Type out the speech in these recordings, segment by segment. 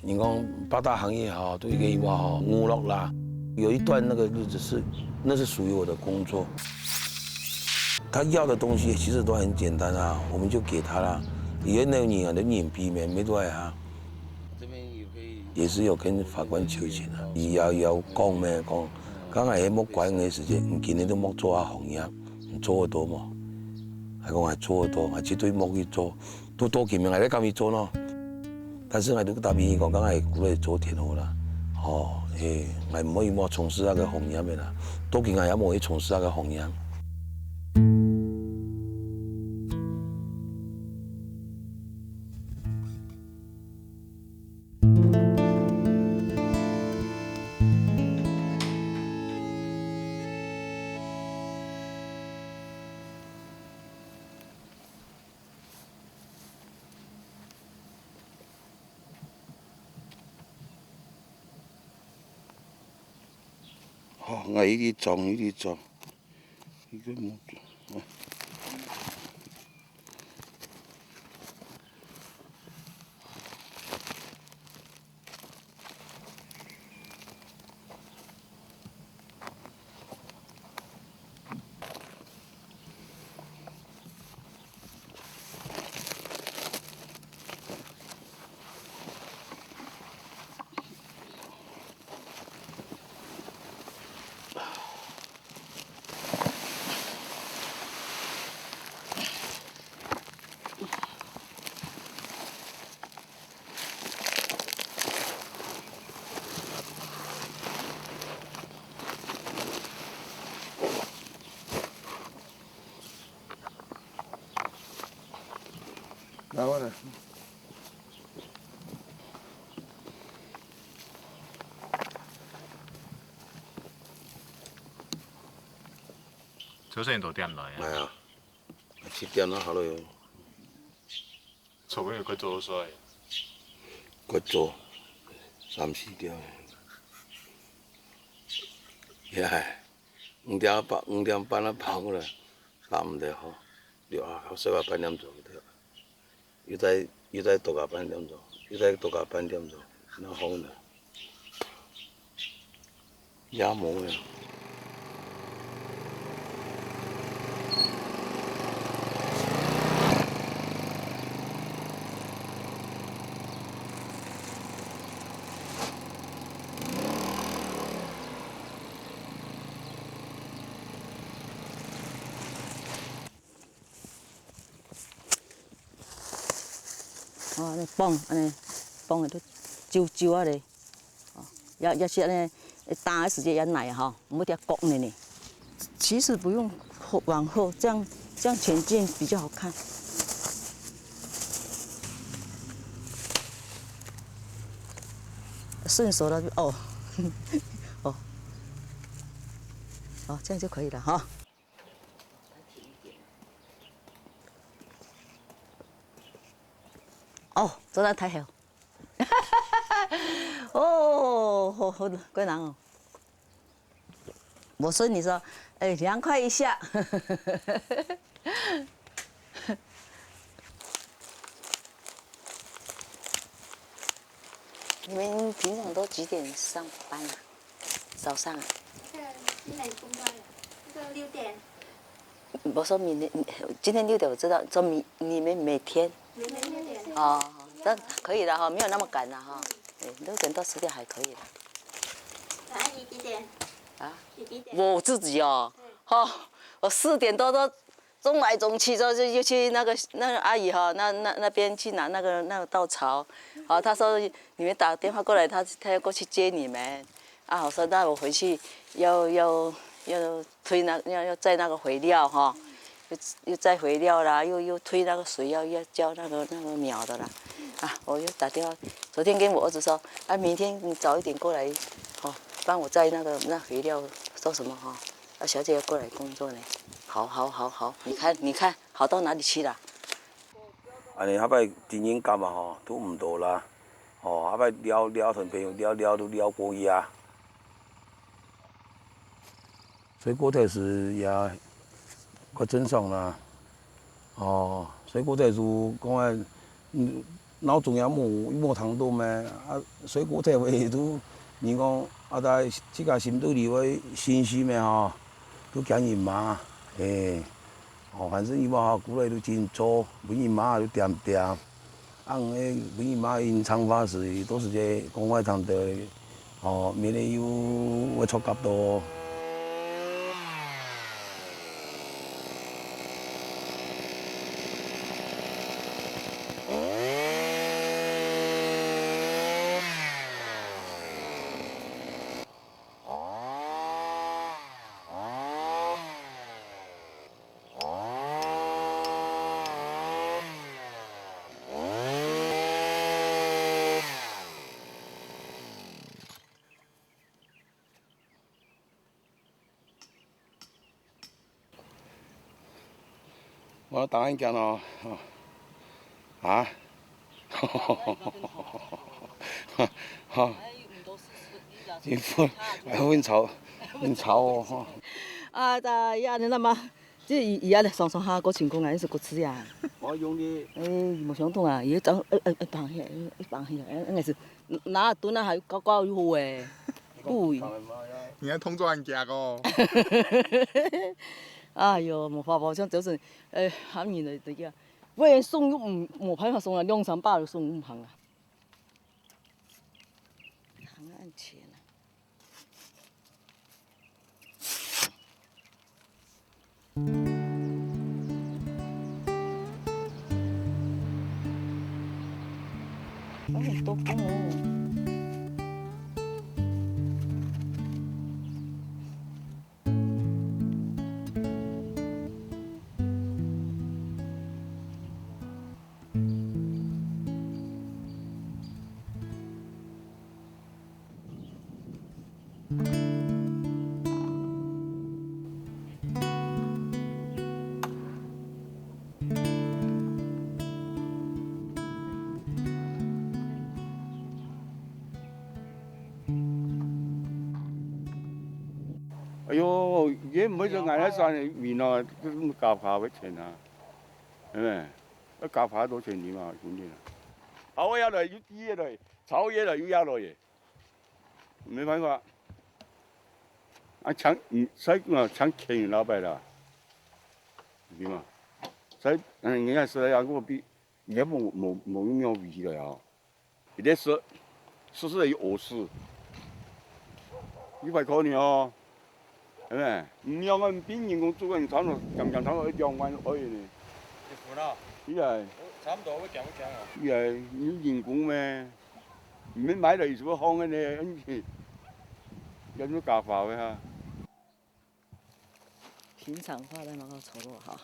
你讲八大行业哈，对一个话哈，娱乐啦，有一段那个日子那是属于我的工作。他要的东西其实都很简单啊，我们就给他啦。而那年啊，你年比咩咩都係啊。這邊也是有跟法官求情啊，要講咩講，梗係喺冇關嘅事情，唔見你都冇做下行業，做得到冇？係講係做得到，係絕對冇去做，都多見面係咧咁去做咯。但是我都答應講，梗係鼓勵做挺好啦。哦，我唔可以冇從事那個行業嘅啦，多見我有冇去從事那個行業。我呢啲撞，呢個冇。拿过来。早上到點來啊？係啊，7點啦，好咯。做緊佢做咗衰。佢做3、4點。也係5點半啦跑過來，差唔多好，6啊，7啊半點鐘嘅，又再多個半點鐘，又再多個半點鐘，然後呢，也冇嘅。哦，你綁安尼，綁喺度揪啊嘞，哦，要是安尼打的時間也耐哈，唔得拱的呢。其實不用往後，這樣前進比較好看。順手了哦，哦，哦，這樣就可以了哈。哦，做得太好，哦，好怪难哦。我说你说，哎，凉快一下。你们平常都几点上班啊？早上啊？今天工作这个6点。我说今天6点我知道，说你们每天。每天6点。哦，那可以的哈，没有那么赶的哈。6点到10点还可以的。阿姨几点？啊？你几点？我自己哦，哈，我4点多都中来中去，就去那个阿姨哈，那边去拿那个稻草，好，她说你们打电话过来，她要过去接你们，啊，我说那我回去要推要载那个肥料哈，又载肥料啦，又推那个水要浇那个苗的啦，啊，我又打电话，昨天跟我儿子说，啊，明天你早一点过来，哦，帮我载那肥料，说什么哈，啊，小姐要过来工作呢。好，你看，好到哪里去了？安尼，後擺電影感啊，吼，都唔到啦，哦，後擺聊同朋友都聊過夜。水果台是也較正常啦，哦，水果台是講老重要无通倒咩？啊，水果摕回都，你讲啊，在即个心肚里位新鲜的吼，都惊因妈，反正伊妈古来都真做，问因妈都点点，按问因妈因长发时都是这公外长的，免得有会错觉多。我当然讲咯，啊，你很吵哦，呀，你那么，这伊啊，上下个情况啊，是个吃呀。我用的。冇想到啊，伊走放起来，硬是拿蹲啊，还搞又好诶，对。你还同桌人家哦。哎哟，冇法无像就是喊人嚟啲啊，喂送都冇办法送啊，200-300就送唔行啊。行按钱啊。很多风哦。哎呦，也唔好就挨喺山面啊，都咁夾下嘅錢啊，係咪？一夾下多錢點啊？管啲啊！好嘢嚟，要啲嘢嚟，炒嘢嚟要壓落嘢，沒辦法。啊搶，使啊搶錢老闆啦，點啊？使人家是啊，我比也冇用要味了呀，一啲是有餓死，100塊呢哦。係咪？唔要我邊人工做緊差唔多，差唔多2萬可以呢。你付啦？依係。差唔多會降啊。依係要人工咩？唔免買嚟做行嘅呢，有咗價法嘅哈。平常话的蛮好炒肉哈。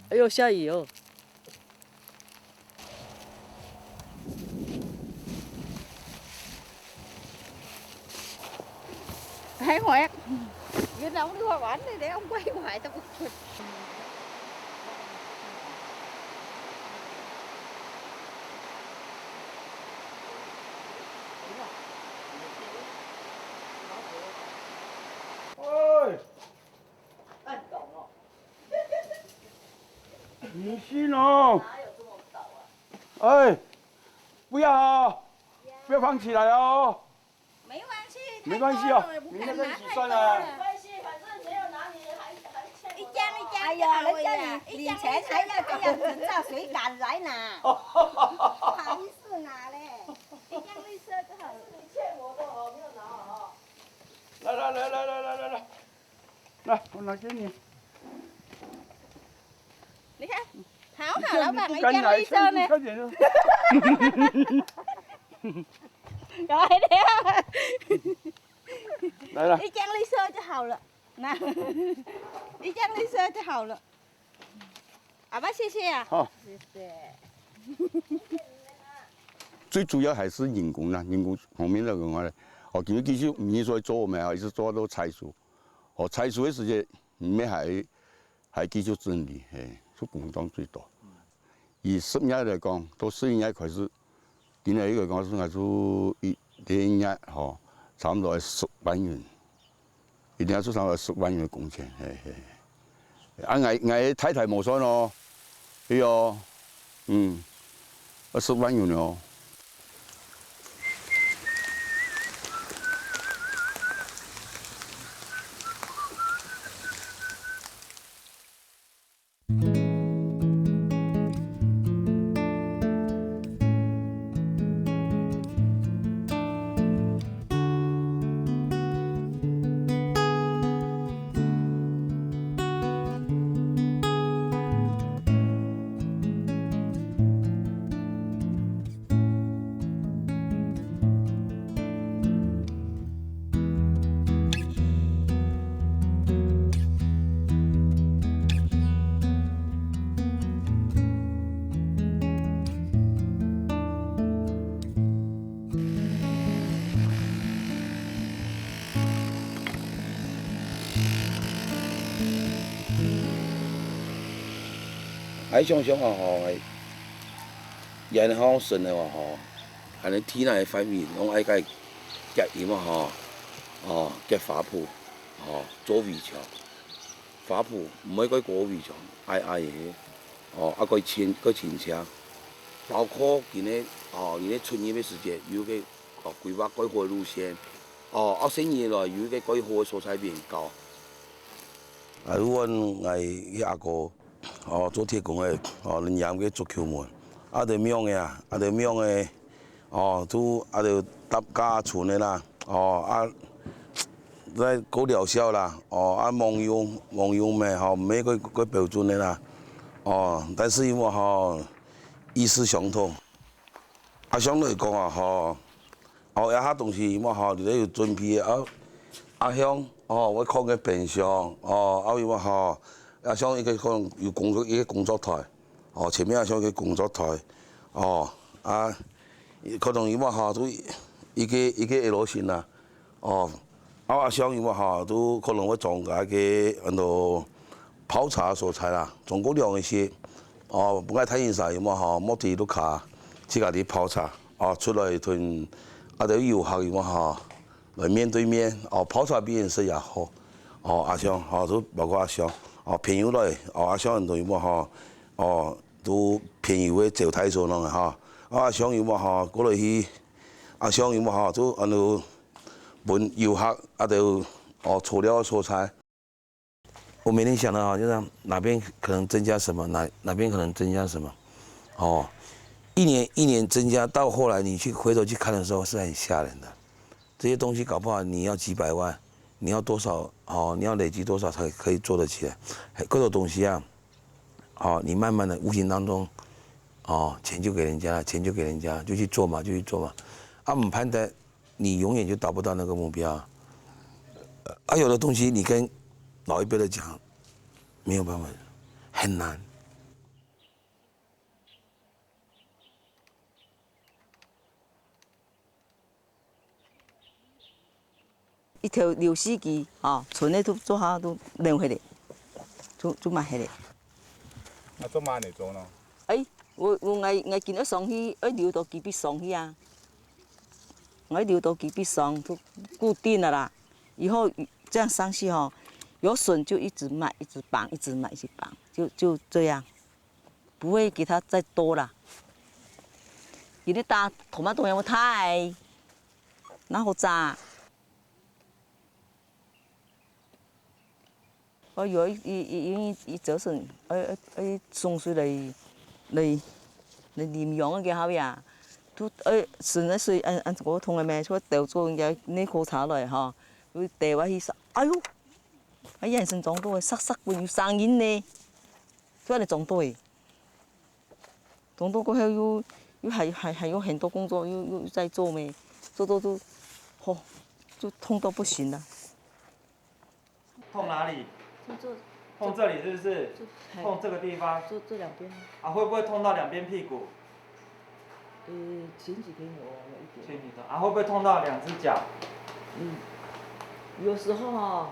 哎呦，下雨哦。Hay hoẹt. Vậy là ông đưa qua quán này để ông quay hoài tao. Ôi! Nhìn xin không? Ơi! 不要啊！不要放起来哦！没关系，没关系哦，明天再洗算了。没关系，反正没有拿你还欠一张一张，哎呀，人家你领钱还要这样子，照谁敢来拿？不好意思拿嘞，一张绿色就好了。你欠我的哦，没有拿哦。来，我拿给你。你看，好好，老板，一张绿色呢？快点！rồi đấy Đây là. đi chăng ly sơ cho hầu了 nè đi chăng ly sơ cho hầu了 à bác 谢谢啊 好。谢谢。最主要还是人工啦，人工后面那个我嘞，今日继续唔说做咩，一直做到采收，采收的时间咩还继续整理，做工当最多。以10年来讲，到11年开始。今年一个讲是还是第一年差不多10万元，一定要做差不多10万元的工钱，我太太冇算咯，哎哟， 20万有呢。爱想想啊吼，人好顺的话吼，安尼天内方面，拢爱甲伊结伊嘛吼，结花圃，做围墙，花圃唔爱过围墙，矮的，啊个清车，包括今日春节的时节，有个规划改好的路线，生意来有个改好的蔬菜面交。如果我阿哥。做铁工的，人家去做球门，着庙的啊，着庙的，都着搭家厝的啦，在够疗效啦，网用咩唔咩个标准的啦，但是因为意思相同，相对来讲啊，有下东西因为你要准备乡，我靠个变相，因为像一个可能有工作台，前面像一个工作台，可能因为都一个 L 型啦，像因为都可能会装个泡茶蔬菜啦，装过量一些，不爱太现实，因为莫地都卡自家啲泡茶，出来同啲游客因为来面对面，泡茶比颜色也好，像都包括像。偏油来，像人都有么都偏油的招待所咯像有么过来去，像有么都问游客就除了蔬菜。我每天想的就是哪边可能增加什么，哪边可能增加什么，一年增加，到后来你去回头去看的时候是很吓人的，这些东西搞不好你要几百万。你要多少？你要累积多少才可以做得起来？各种东西啊，你慢慢的无形当中，钱就给人家，就去做嘛，唔攀的，你永远就达不到那个目标。有的东西你跟老一辈的讲，没有办法，很难。一条柳丝机，村里都做好都弄起来，做买起来。做乜嚟做呢？我爱见到上去，留到几笔上去啊！我留到几笔上都固定了啦，以后这样上去有笋就一直卖，一直绑，就这样，不会给它再多了。有的大头发多样太，然后炸。有一早晨，送水嚟炼养嘅好呀，都顺一水按我同阿妹出掉咗有呢個茶嚟會掉落去實，哎呦，喺人生撞到嘅塞會要生煙呢，所以你撞到嘅，撞到過後還有很多工作又在做咩，做到都就痛到不行了。痛哪里？就痛这里是不是？痛这个地方？这两边。会不会痛到两边屁股？前几天有一点。前几天会不会痛到两只脚？有时候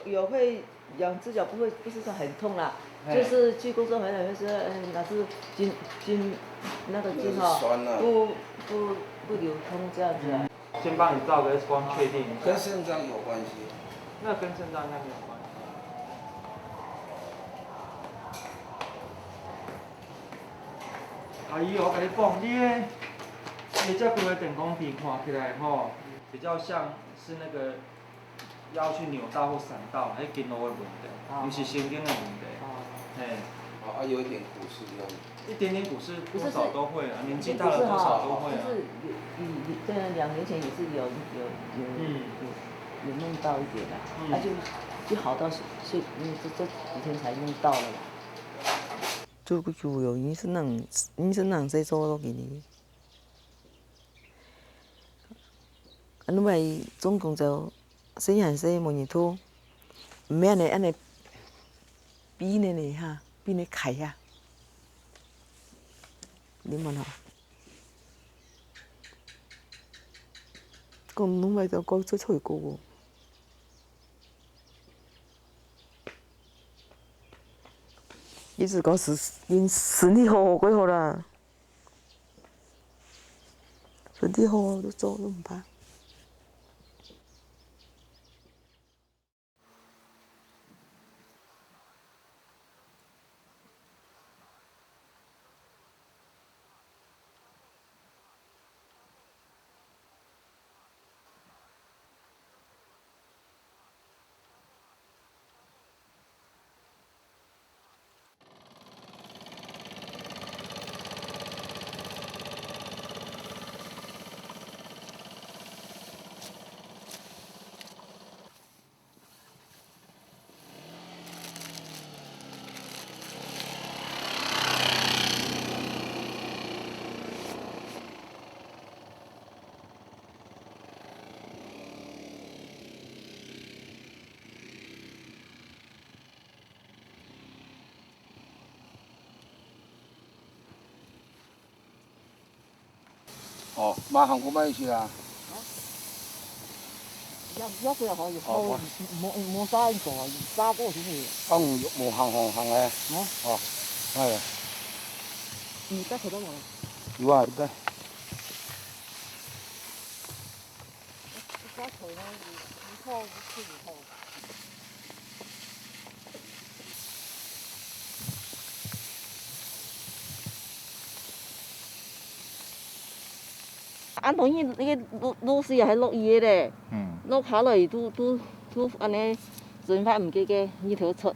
有会两只脚不是说很痛啦，就是去工作回来就是哪是筋那个筋不流通这样子啊。先帮你照个 X 光确定一下。跟肾脏有关系。那跟肾脏应该没有关系。阿姨，我跟你讲，你这几个电工皮看起来吼，比较像是那个腰去扭到或闪到，迄筋络的问题，不是神经的问题。嘿。有一点骨刺这样子。一点点骨刺多少都会啊，年纪大了多少都会啊。就是这2年前也是有弄到一点啦，他就好到这几天才弄到了啦。就有醫生能使做咯，今年。因為總共就4人4模擬圖，唔咩呢？安尼比呢哈，比呢開啊。你問下，咁弄咪就講出去個喎。一直講身體好幾好啦，身體好都做都唔怕。哦，马韩国买去啦。一個又可以，冇沙個，沙個先會。冇行嘅。哦，係啊。而家佢都冇。有啊，對。而家佢咧，以後出以後。按同伊那個老師又係落雨咧，落下來都安尼盡快唔記嘅呢條出，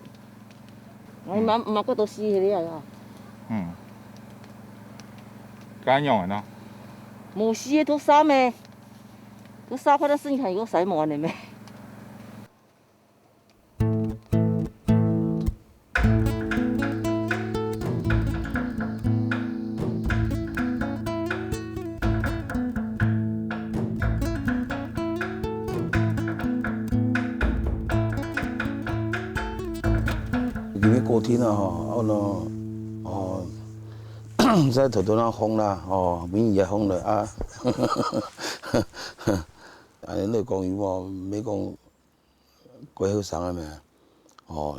我媽嗰度試起嚟啊。敢用的呢？冇試都沙咩？都沙開得身係個洗冇嚟咩？因為過天啊，在頭度那風啦，免熱風了啊，你講伊話沒講過後生了沒？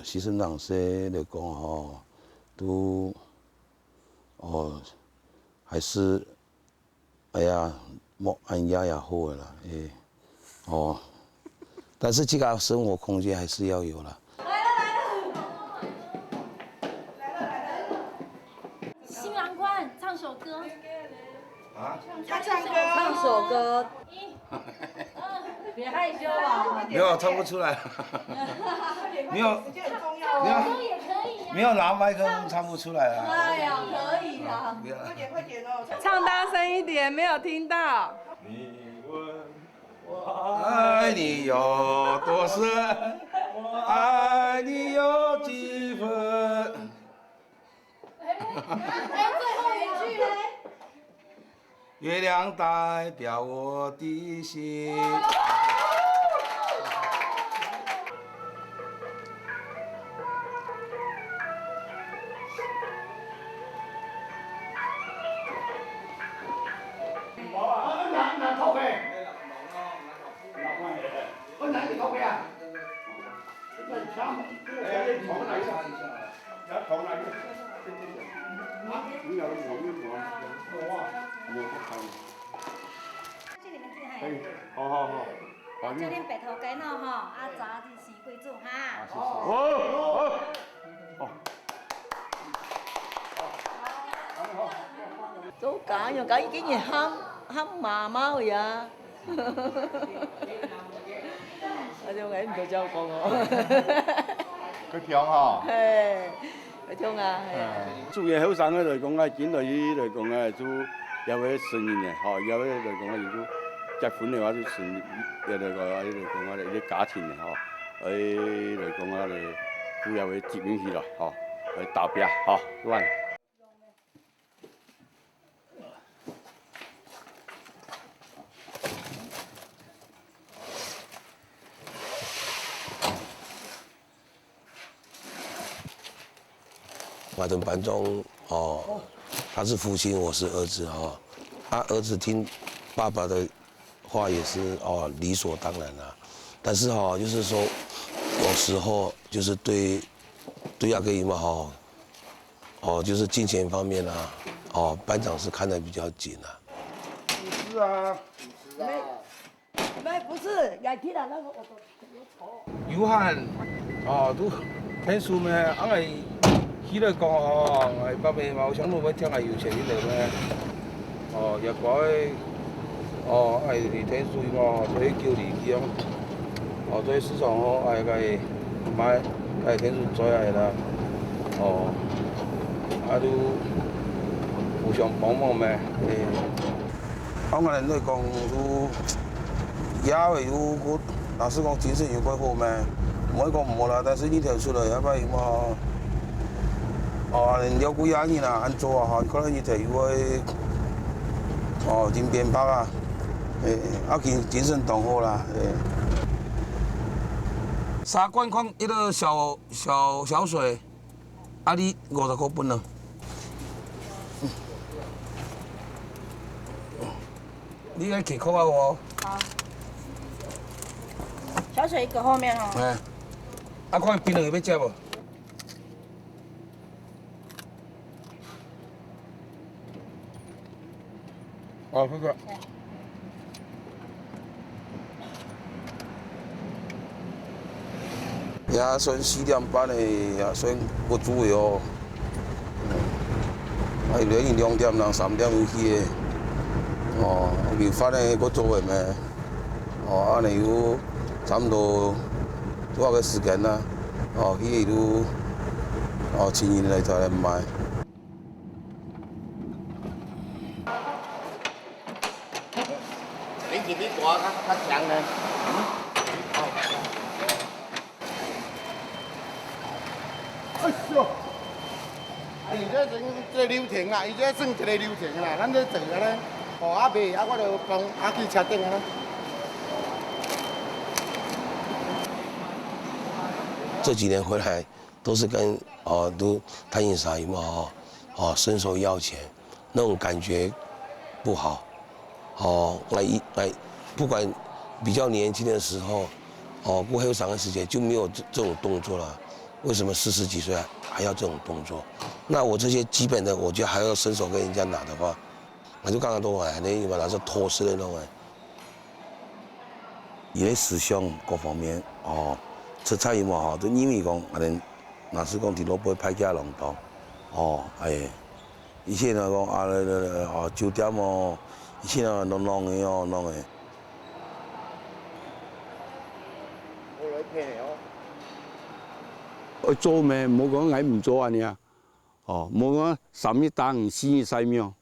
師生長說就講都還是哎呀莫安壓也好的啦，但是這個生活空間還是要有啦。唱歌，他唱歌，唱首歌。别害羞啊！没有，唱不出来。没有，没有拿麦克风唱不出来啊。哎呀，可以啊！快点哦！唱大声一点，没有听到。你问我爱你有多深，爱你有几分？最后一句嘞。月亮代表我的心。拿头盔，我拿你头盔啊！枪，捅哪一下？要捅哪一个？你要好。这边白头鸡喏哈，炸的是贵重哈。好。做假樣，假竟然喊媽媽去啊！我就嗌唔到周講我。佢強吼。係，佢聽啊，係啊。做嘢後生嘅嚟講啊，見到伊嚟講啊，都有啲順應嘅，嚇，有啲嚟講啊，如果結婚嘅話都順，有嚟講啊，嚟講啊，啲家庭嘅嚇，嚟講啊，嚟都有啲接應起來，嚇，去投標嚇，亂。马登班中哦，他是父亲，我是儿子哈。他儿子听爸爸的话也是哦理所当然啦。但是哈，就是说有时候就是对阿哥姨妈哈，哦就是金钱方面啊，哦班长是看得比较紧啊。不是啊，不是，也聽到那個有限哦都聽書咩？硬係起來講哦，爸爸嘛有想到要聽下有錢啲嚟咩？哦，又改哦係嚟聽書嘛，所以叫你去哦，所以市場哦係個買係聽書做係啦，哦，啊都互相幫忙咩？我哋都講都也係有個，老實講精神有幾好咩？唔可以講唔好啦，但是呢條出來一擺嘛。哦，了解下人啊，安做啊哈，可能伊就有個哦真變白啊，精神動好啦，3罐礦一個小水，你50塊本啦。你個幾塊啊我？好。小水一個後面哦。看冰兩個要吃無？哦，這個。也算4點半的，也算不足的哦。連2點人3點有去的。哦，未發的佫做的咩？哦，安尼有差不多多少個時間啦？哦，去都哦親人來才來買。你自己掛較強呢？哎呦！伊這算一個流程啦，伊這算一個流程啦，咱這做個咧，哦啊賣啊，我就幫啊去車頂啊。這幾年回來都是跟都探險啥嘛伸手要錢，那種感覺不好。不管比較年輕的時候，過後長的時間就沒有這種動作了。為什麼40幾歲還要這種動作？那我這些基本的，我覺得還要伸手跟人家拿的話，我就剛剛都話，你把它是拖死的那種。伊個思想各方面出差伊嘛都因為講，若是講佇路邊歹家浪蕩，以前啊講酒店哦，以前啊弄的弄的。我做咩？唔好講捱唔做安尼啊！唔好講3日打魚4日曬苗，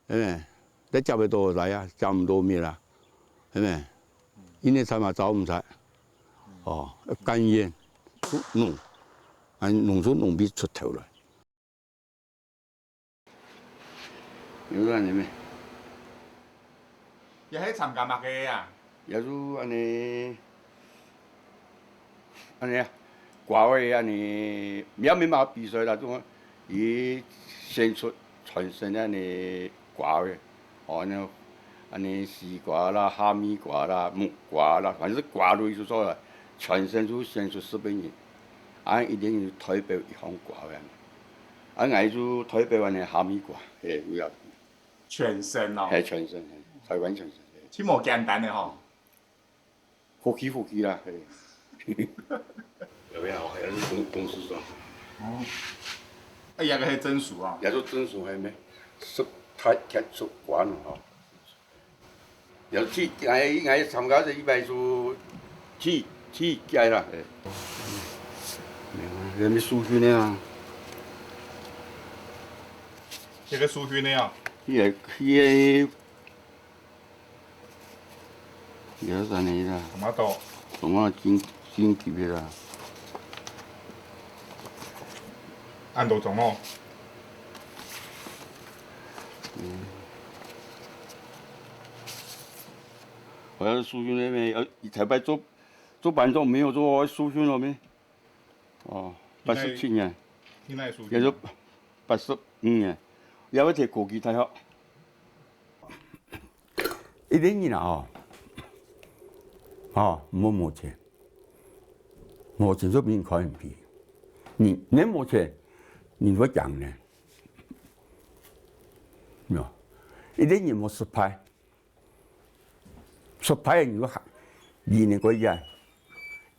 係咪？你接得到嚟啊？接唔到咩啦？係咪？因為才嘛走唔晒，甘願弄，弄出弄不出頭來。有個安尼咩？也係參加乜嘅啊？也就安尼啊。掛位安尼，沒嘛比賽啦，種伊先出傳承安尼掛位，安尼絲掛啦、蝦米掛啦、木掛啦，反正是掛類就說啦，傳承出先出4百年，一定要台北一方掛位，挨住台北安尼蝦米掛，有要傳承哦。係傳承，台灣傳承。這麼簡單的吼。福氣啦，有沒有？還是公司說。也個係證書啊？也做證書係咩？他踢出关哦。有去我参加这100组去街啦，你咪苏训的啊？这个苏训的啊？去2、3年啦。什么多？什么金级别啦？按多种哦。我要苏训那边台北做班长没有做苏训了没？哦，87年，现在苏训。也就85年，也要摕国际大学。一零年啊，没钱，没钱就不能考 MP。你没钱，你怎么讲呢？没有，一零年没失败。失败如果2年過日，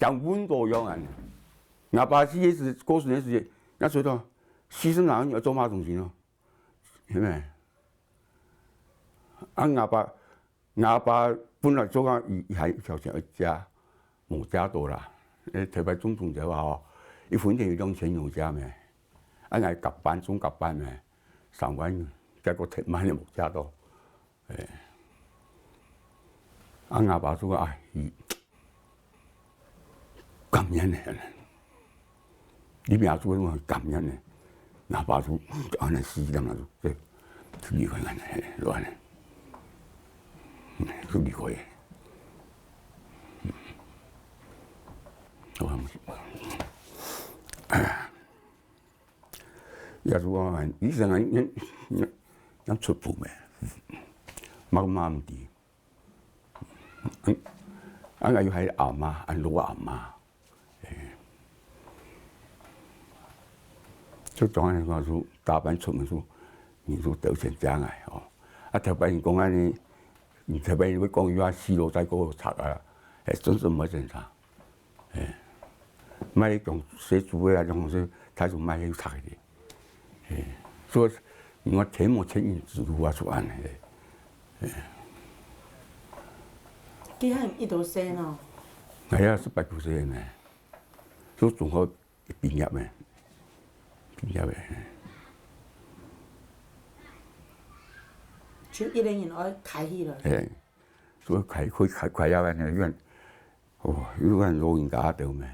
講溫度樣人，哪怕是也是過10年時間，那最多犧牲人要做馬東西咯，係咪？阿爸本來做緊係條件一家冇家到啦，特別總統就話哦，一分錢要2000有家咩？阿係夾班總夾班咩？3萬，結果鐵萬都冇家到，阿爸說啊，感恩嘅，你邊阿做咁感恩嘅，阿爸說安尼死人啊，即離開安尼，亂嘅，佢離開嘅，我唔也是話，以前人出鋪咩，媽唔啲。俺要係阿媽，俺老阿媽，就當然講說大班出門說，你說掉錢正嘅哦，特別人講安尼，特別人會講要4路仔嗰個拆啊，真唔係正常，買種寫字嘅啊，種說睇做買要拆嘅，所以我錢冇錢人制度啊出安尼。佢係一度聲哦。係啊，18、19歲嘅，都仲可畢業嘅，就一零年我開起了。係，所以開入嘅呢樣，有個老人家度咩，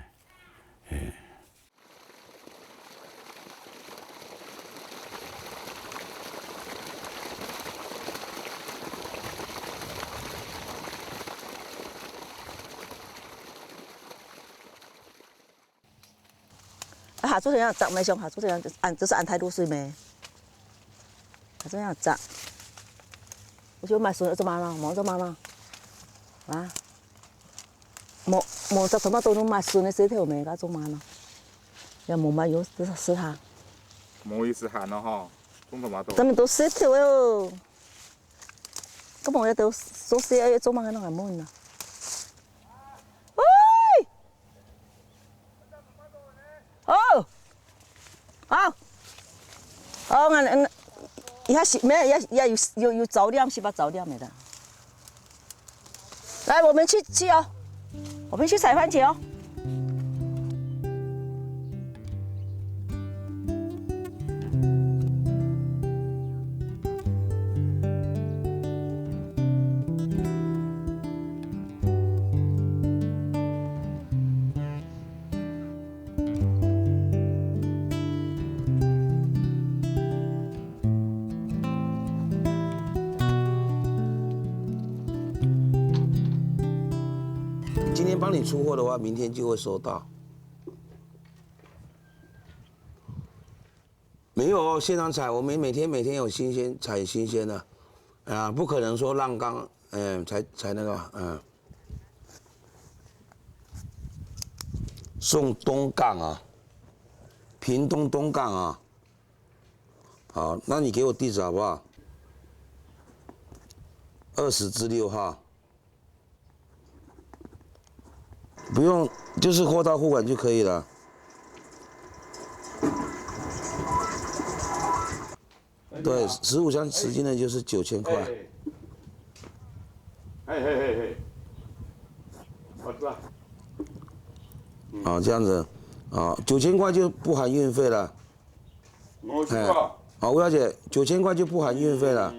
下做这样炸没上，下做这样这是安泰露水没？下这样炸，我就买笋做嘛啦，冇做嘛啦，啊，冇做什么都能买笋的石头没，噶做嘛啦？又冇买有这是石下，冇意思喊咯嗬，種同埋多。咱们都石头哟，咁我哋都做石要做嘛个那个冇呢？哦，好，哦，也是没也有早点是吧？早点没的。来，我们去哦，我们去采番茄哦。今天帮你出货的话，明天就会收到。没有哦，现场采，我们每天有新鲜采新鲜的，啊，不可能说浪缸，采那个，送东港啊，屏东东港啊。好，那你给我地址好不好？20至6号。不用，就是货到付款就可以了。对，15箱10斤的就是9000块。嘿，我知道。这样子，9000块就不含运费了。我知道。好，吴小姐，9000块就不含运费了。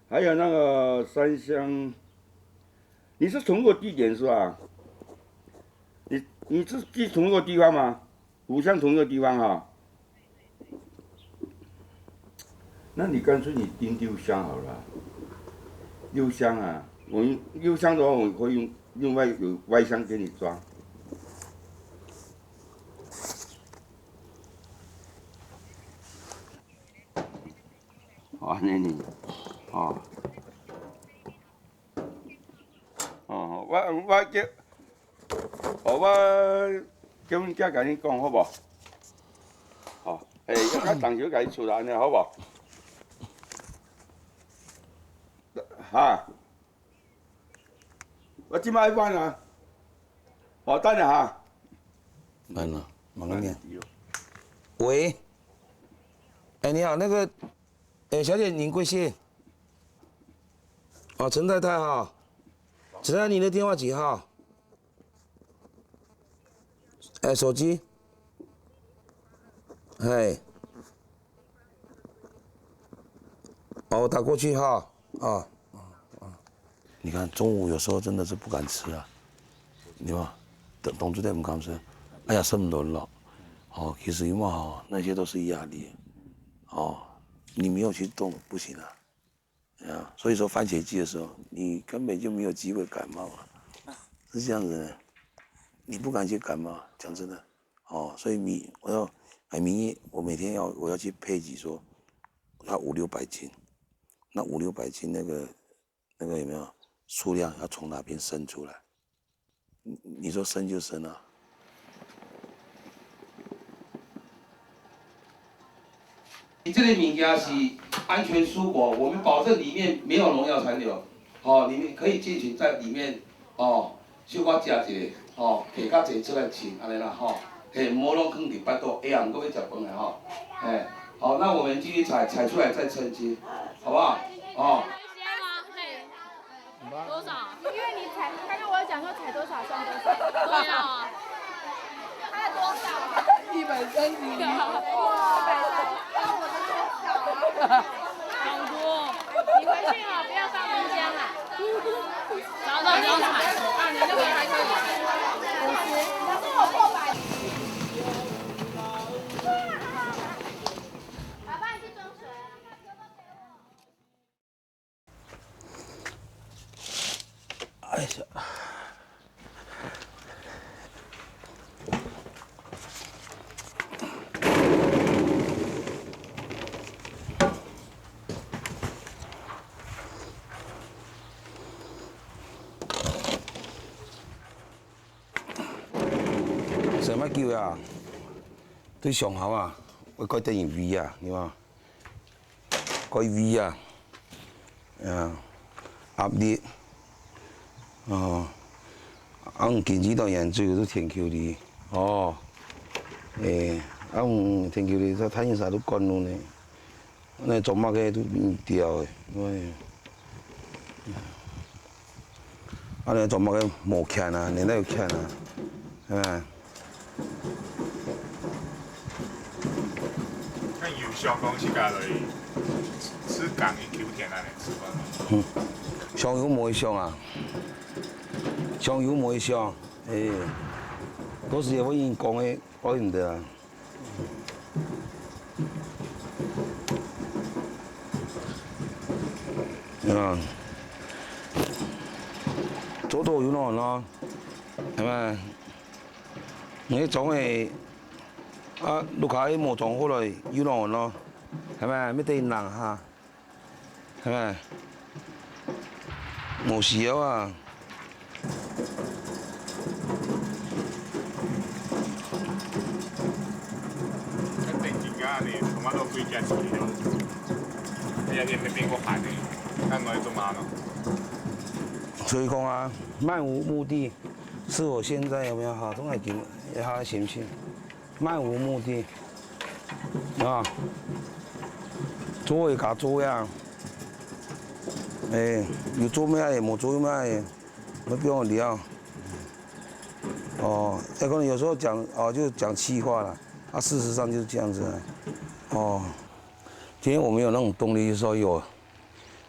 还有那个3箱，你是同一个地点是吧？你是寄同一个地方吗？5箱同一个地方哈。那你干脆你订6箱好了。6箱啊，我6箱的话，我会用另外有外箱给你装。你，我叫阮囝甲你讲好无？一较重少甲你出安尼好无？我即摆晚啊，等下哈。慢了，慢一点。喂，你好，那个，小姐您贵姓？陈太太哈，陈太太你的电话几号？手机。我打过去哈。你看中午有时候真的是不敢吃啊，对吧？董主任不敢吃，哎呀，什么都了。其实因为那些都是压力，你没有去动不行啊。所以说番茄季的时候，你根本就没有机会感冒啊，是这样子的。你不敢去感冒，讲真的，所以米我每天我要去配给说，它500-600斤，那500-600斤那个有没有数量要从哪边生出来？你说生就生啊。你这类物件是安全蔬果，我们保证里面没有农药残留，你们可以进行在里面，小可食一个，摕较济出来称，安尼啦，莫拢放伫巴肚，下暗搁要食饭的好，那我们继续采出来再称斤，好不好？多少？因为你采，刚刚我有讲说采多少算多少。对啊。他多少？130斤。哇，130，那我的多少啊？好多。你回去不要放冰箱啦。早早不要采。你那个还可以。50，可是我破100。爸爸，你去装水啊。哎呀！什么叫啊？对上口啊，我改得用味啊，你话？改味啊，压力。用金子当盐水都天球哩，用天球哩，它太阳晒都干了呢，那做乜嘅都唔掉嘅，那做乜嘅冇看啊，你那有看啊，係咪？看有小公去家里吃港的Q甜安尼吃饭。香油冇香啊。香油冇香，嗰時我已經講嘅，改唔得啦。做到有難咯，係咪？你種係碌下冇種好來有難咯，係咪？咩地難下，係咪？冇事啊！我都可以坚持了，日日没变过寒的，看我做嘛呢？所以講啊，漫無目的，是我現在有沒有好？總係見一下行唔行？漫無目的，做会加做呀，有做咩嘢，冇做咩嘢，没必要聊。可能有时候讲就讲气话了，事实上就是这样子。今天我们有那种动力，就是说有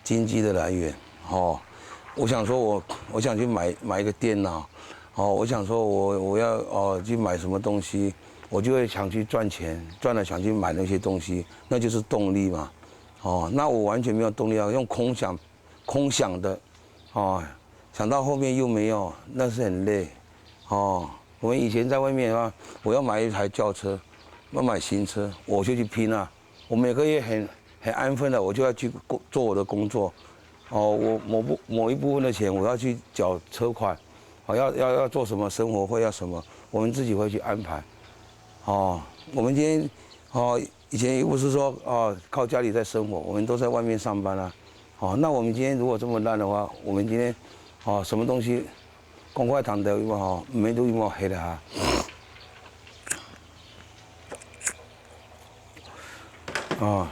经济的来源。我想说我想去买一个电脑，我想说我要去买什么东西，我就会想去赚钱，赚了想去买那些东西，那就是动力嘛。那我完全没有动力啊，用空想的，想到后面又没有，那是很累。我们以前在外面啊，我要买一台轿车，要买新车，我就去拼啊。我每个月很安分的，我就要去做我的工作。我某一部分的钱我要去缴车款，要做什么生活费要什么，我们自己会去安排。我们今天以前又不是说靠家里在生活，我们都在外面上班啊。那我们今天如果这么烂的话，我们今天什么东西公筷糖的没都有黑的哈。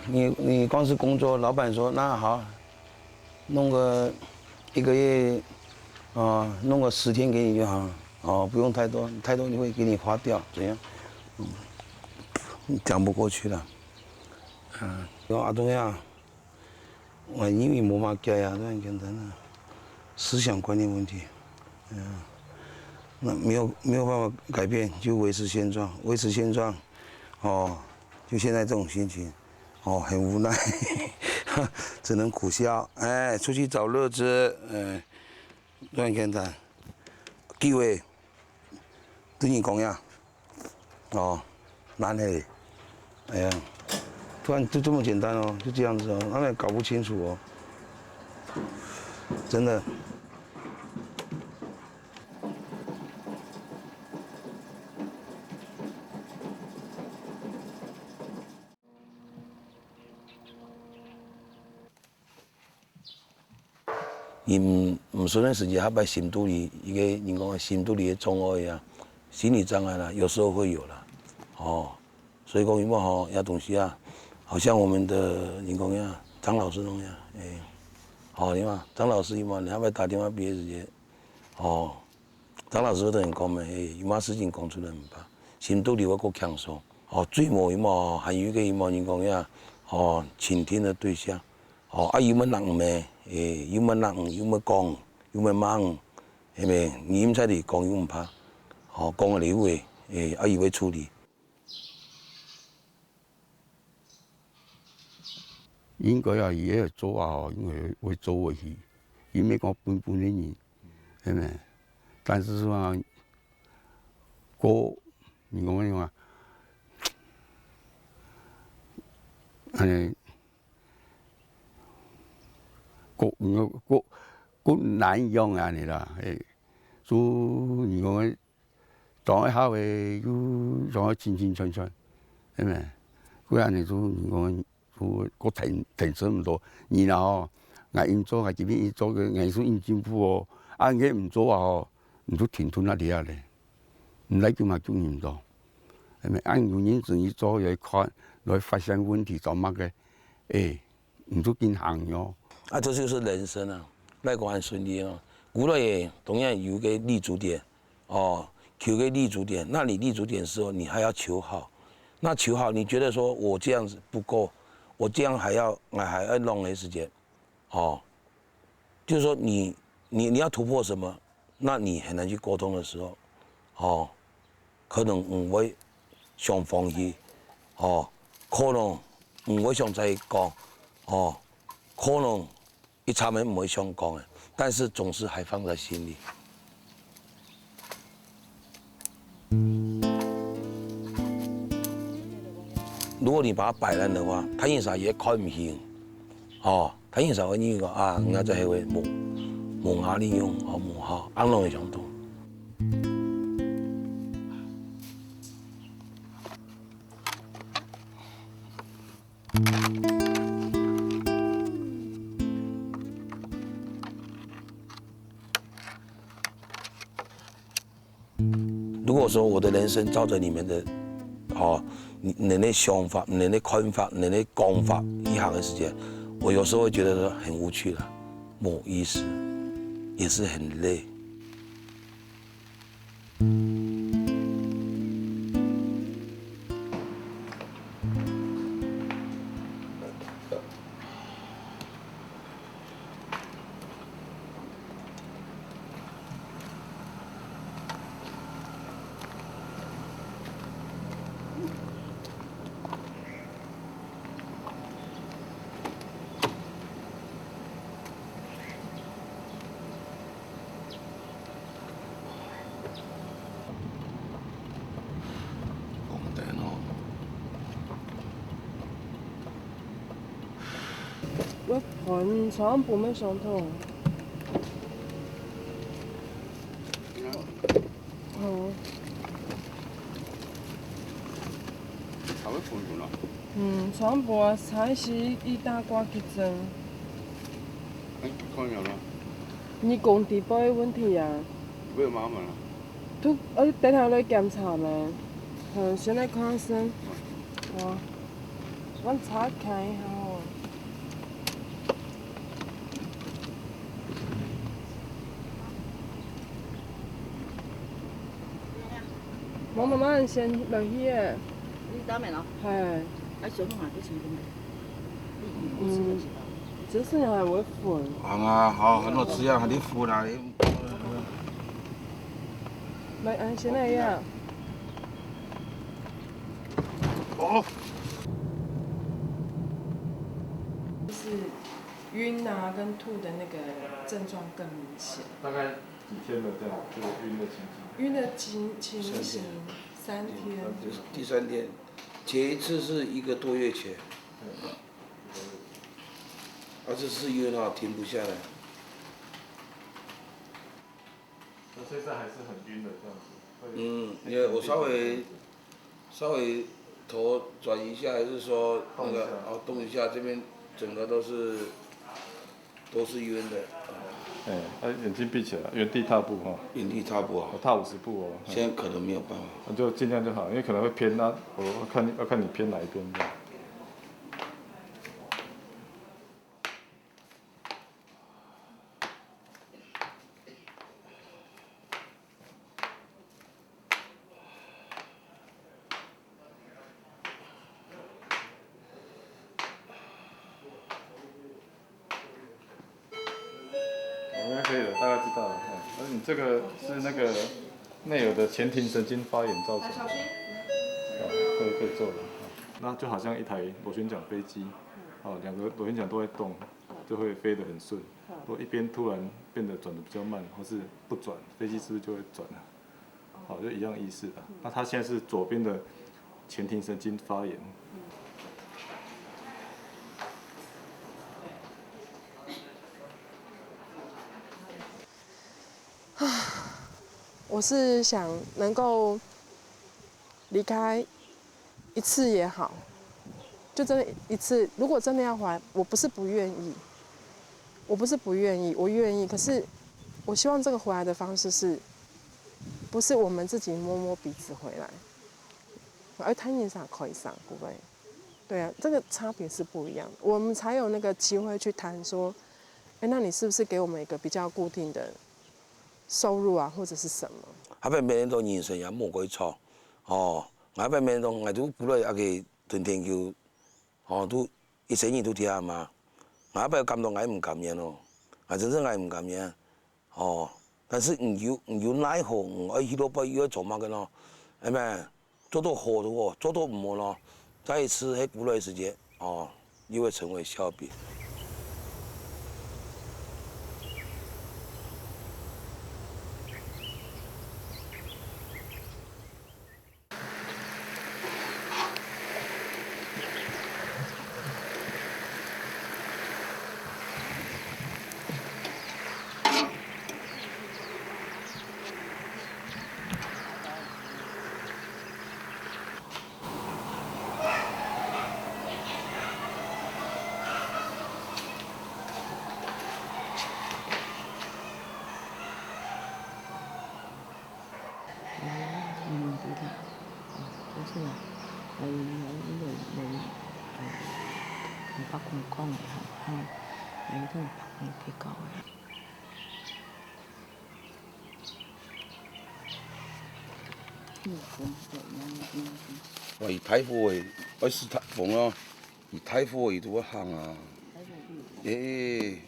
你光是工作，老板说那好，弄个1个月，弄个10天给你就好，不用太多，太多你会给你花掉，怎样？讲不过去了。阿东呀，我英语没法改呀，这很简单的，思想观念问题。那没有办法改变，就维持现状，就现在这种心情。很无奈，只能苦笑。出去找乐子，乱简单。机会对你讲呀，难的，突然就这么简单哦，就这样子哦，他们也搞不清楚哦，真的。伊唔顺的时间，他把心肚里一个人讲心肚里的障碍啊，心理障碍啦，有时候会有啦，所以讲伊么遐东西啊，好像我们的人讲呀，张老师弄呀，你嘛，张老师伊嘛，你还要打电话别直接，张老师都很讲咩，伊嘛事情讲出来唔怕，心肚里会够强爽，最无伊嘛，还有一个伊嘛人讲呀，倾听的对象，有乜人咩？有乜人有乜讲，有乜忙，系咪？你唔使嚟讲，又唔怕，讲了你会，伊会处理。應該啊，伊喺度做啊，因為會做回去，伊咪講半的人，係咪？但是話你講咩話？個難用啊你啦，所以你講當一下嘅要當一清楚，係咪？佢安尼做你講。我停止唔到，然後我因做，我這邊一做嘅藝術因進步哦，我唔做啊，唔都停頓那啲啊咧，唔嚟叫我做唔到，係咪？按有人自己做來看，來發現問題做乜嘅，唔都見行咗。這就是人生啊，來講很順利啊，古來也同樣有個立足點，求個立足點，那你立足點的時候，你還要求好，那求好，你覺得說我這樣子不夠。我這樣還要弄的時間，就是說你要突破什麼，那你很難去溝通的時候，可能唔會想放棄，可能唔會想再講，可能一插門唔會想講嘅，但是總是還放在心裡。如果你把它擺爛的話，睇現實也看唔起，睇現實嘅呢個我就係會無下利用，無下安樂嘅相同。如果說我的人生照着你們的哦，你的想法、你的看法、你的讲法，一行的时间，我有时候会觉得说很无趣了，没有意思，也是很累。我盆床不没伤痛。哦。头要盆盆咯。床铺才是伊打挂去装。看了啦。你工地部的问题啊。不要麻烦啦。我等下来检查咩？先来看先。好。我查看一下哦。我慢慢先落去的。你打咩咯？系。小弄下啲钱只是还会混。啊，好，很多吃呀，还得敷啦。来，先来呀。哦。就是晕啊跟吐的那个症状更明显。大概几天的这样，这个晕的情形？晕的情形3天。第3天，前一次是1个多月前。这次晕啊，停不下来。那现在还是很晕的这样子。因为我稍微头转一下，还是说那个动一下，这边整个都是晕的。眼睛闭起来，原地踏步哈。原地踏步啊。踏50步哦。现在可能没有办法。那就尽量就好，因为可能会偏啊，我要看你偏哪一边这样。应该可以了，大概知道了。而你这个是那个内耳的前庭神经发炎造成的。可以做了。那就好像一台螺旋桨飞机，2个螺旋桨都在动，就会飞得很顺。如果一边突然变得转得比较慢，或是不转，飞机是不是就会转了？好，就一样意思的。那它现在是左边的前庭神经发炎。我是想能够离开1次也好，就真的1次。如果真的要回来，我不是不愿意，我愿意。可是我希望这个回来的方式是，不是我们自己摸摸鼻子回来，而他念上可以上，对不对？对啊，这个差别是不一样的，我们才有那个机会去谈说，那你是不是给我们一个比较固定的收入啊，或者是什么？阿伯每年都人生也冇鬼错，阿伯每年都我都不来阿个屯天橋，都一整年都聽嘛，阿伯感動我唔甘願咯，真正我唔甘願，但是唔要奈何，我去到不要做乜嘅咯，係咪？做到好的喎，做到唔好咯，再一次喺不來時間，又會成為笑柄。讲的吼，伊都比较的。哇，伊太火诶，我是太风咯，伊太火伊都要行啊。诶。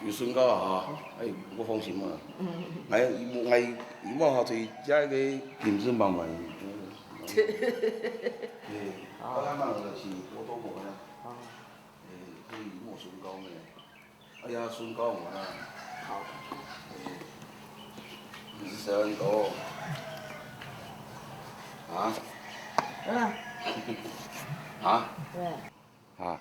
有身高啊，哎，我放心嘛。我下推遮个饮食慢慢。我咱慢就是多多无啦。可以莫身高呢。哎呀，身高嘛。好。27多。啊？啊？对。啊？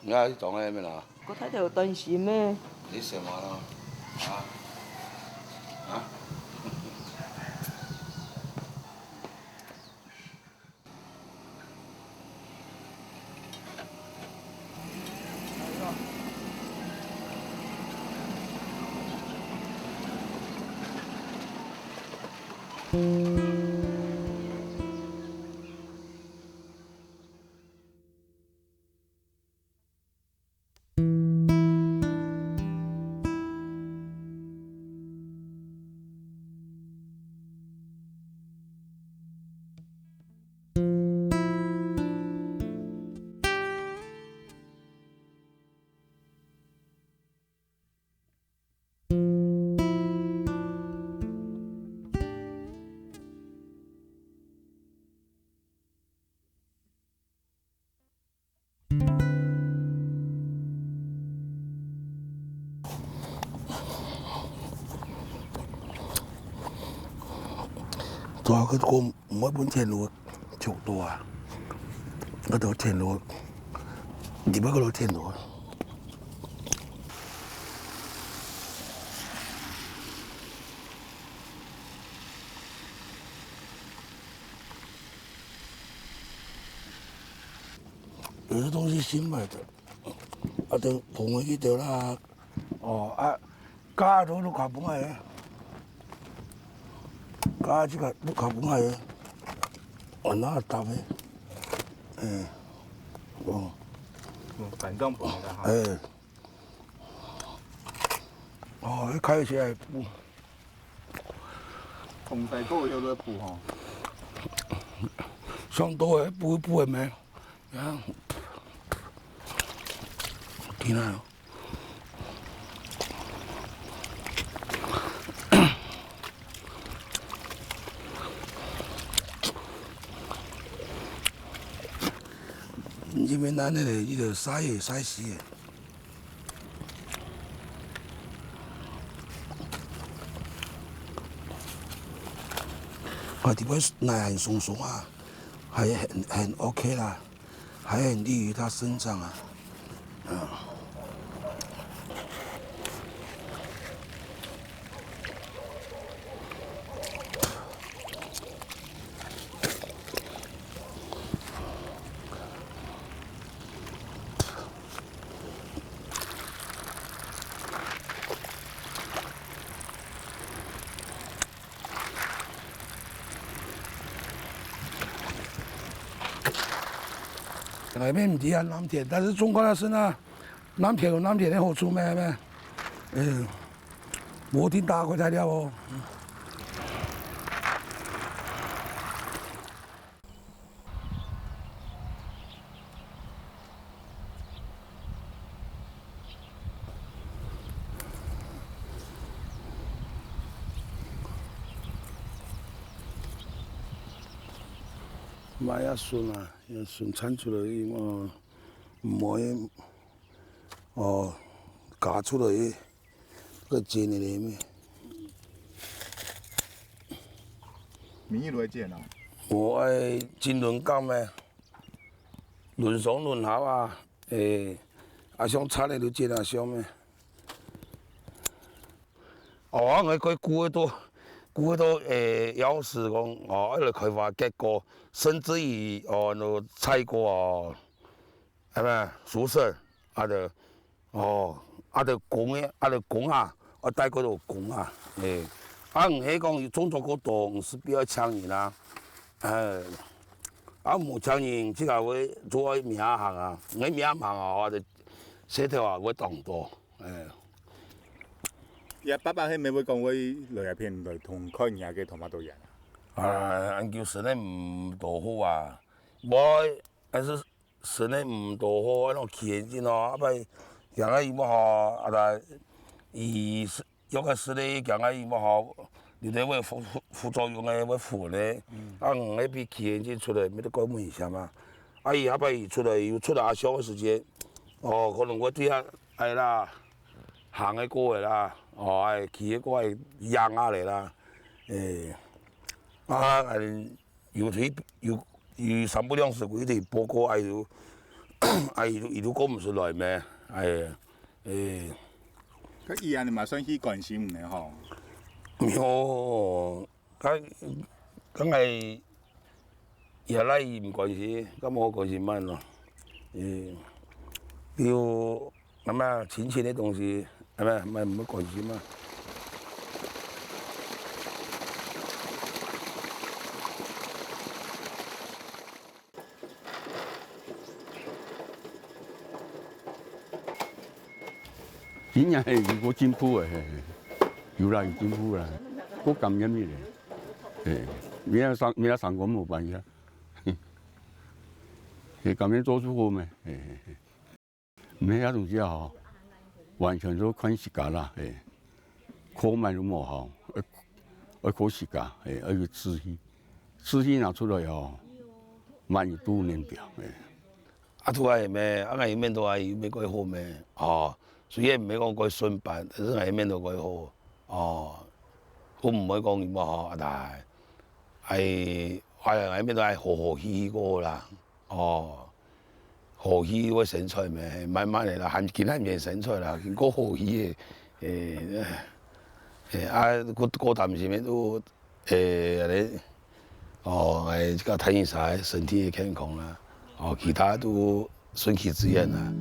你你撞喺咩啦？我睇條電視咩？你成晚啦，啊？啊？ตัวก็คงไม่บนเทียนรู้ฉกตัวก็ตัวเทียนรู้ดิบก็รู้เทียนรู้有的东西新买的，等碰回去掉啦，加咗都靠本嚟，加这个都靠本嚟，哪搭嘅？反正不的哈。一开起来补，红带狗有在补哈。上多嘅补嘅咩？啊，听啦。因为咱那个伊个晒死的，这边奶很松松啊，还很 OK 啦，还很利于它生长啊，外面唔止啊蓝田，但是中国那是呢，蓝田有蓝田的好处咩？摩天大块材料哦。买也顺啊，也顺产出来伊嘛，唔会嫁出来个钱的咧咩？民意来见啊。我爱真轮讲咩，轮上轮下啊，啊想产的就真啊想咩。我佢估到有时讲一路开发结果，甚至于no采过系咪宿舍就讲的就讲啊，带嗰度讲啊，唔系讲种作嗰度唔是比较强人啊，冇强人即个会做名行啊，我名行啊，就写条啊会当多，爸爸迄咪會講會來入片來同開嘢嘅同埋導人。按叫神咧唔多好啊，我还是神咧唔多好，那种气眼睛哦，不讲个伊么好，但伊有个是咧讲个伊么好，有啲会副作用嘅会负咧，那批气眼睛出来没得搞门一下嘛，伊下摆出来又出来小个时间，可能我底下系啦，行嘅过嚟啦。企嘅嗰係壓下嚟啦，要三不兩時嗰啲報告伊都講唔出來咩？佢伊安尼嘛算去關心嘅吼。冇，梗係也拉伊唔關心，咁我關心乜咯？要咁啊，錢嘅東西。係咪？咪唔好關心嘛。今年係有進步嘅，有啦有進步啦，我感恩你哋，明仔上工冇辦法，係咁樣做出好咩？咩一種之後。完全都看時間啦，課慢都冇好，要靠時間，要有志氣，志氣拿出來慢要都能表，都係咩？係面都係咩鬼好咩？雖然唔係講鬼順辦，但係面都鬼好，我唔可以講乜好，但係面都係和氣氣個啦，河魚會生出咩？慢慢嚟啦，見下面生出啦，見嗰河魚嗰啖時面都這個睇醫生，身體健康啦，其他都順其自然啦，